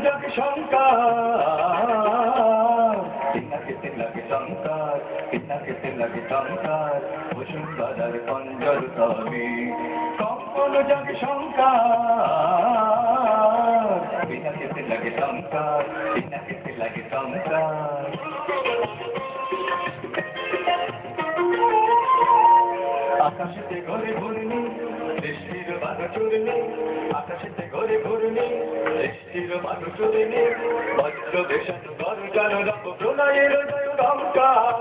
জাগে শঙ্কার পিনাকেতে লাগে টঙ্কার পিনাকেতে লাগে টঙ্কার বসুন্ধরার পঞ্জর তলে কম্পন জাগে শঙ্কার পিনাকেতে লাগে টঙ্কার পিনাকেতে লাগে টঙ্কার আকাশেতে ঘরে ঘূর্ণি বৃষ্টির বাধা চূর্ণি আকাশেতে ঘরে ঘূর্ণি বৃষ্টির বাধা চূর্ণি বজ্র দেশন গর্জন রব প্রলয়ের ডঙ্কার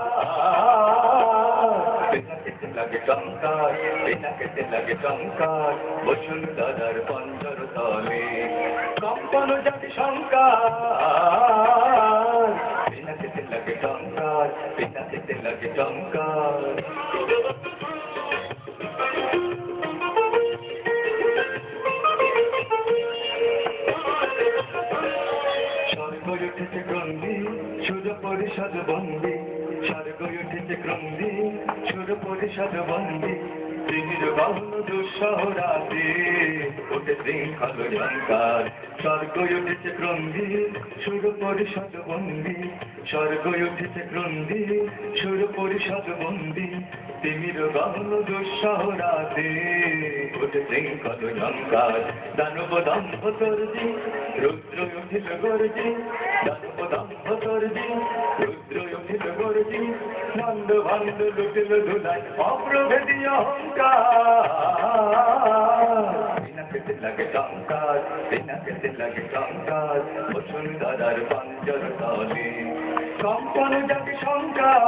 পিনাকেতে লাগে টঙ্কার পিনাকেতে লাগে টঙ্কার বসুন্ধরার পঞ্জর তলে কম্পন জাগে শঙ্কার পিনাকেতে লাগে টঙ্কার পিনাকেতে লাগে টঙ্কার স্বর্গ উঠেছে ক্রন্দী সুর পরিষদ বন্দী স্বর্গ উঠেছে ক্রন্দী সুর পরিষদ বন্দী তিমির বাহন দুঃসহ রাতে ওঠে শৃঙ্খল ঝঙ্কার স্বর্গ উঠেছে ক্রন্দী সুর পরিষদ বন্দী স্বর্গ উঠেছে ক্রন্দী সুর পরিষদ বন্দী তিমির বাহন দুঃসহ রাতে ওঠে শৃঙ্খল ঝঙ্কার দানব দম্ভ তর্জি রুদ্র উঠিল গর্জি দানব দম্ভ তর্জি রুদ্র উঠিল গর্জি নন্দ ভান্ড লুটিল ধুলাই অপ্রভেদী অহংকার পিনাকেতে লাগে টঙ্কার পিনাকেতে লাগে টঙ্কার বসুন্ধরার পঞ্জর তলে কম্পন জাগে শঙ্কার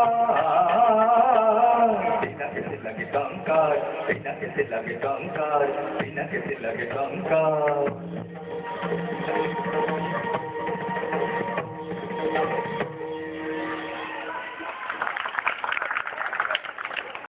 পিনাকেতে লাগে টঙ্কার পিনাকেতে লাগে টঙ্কার পিনাকেতে লাগে টঙ্কার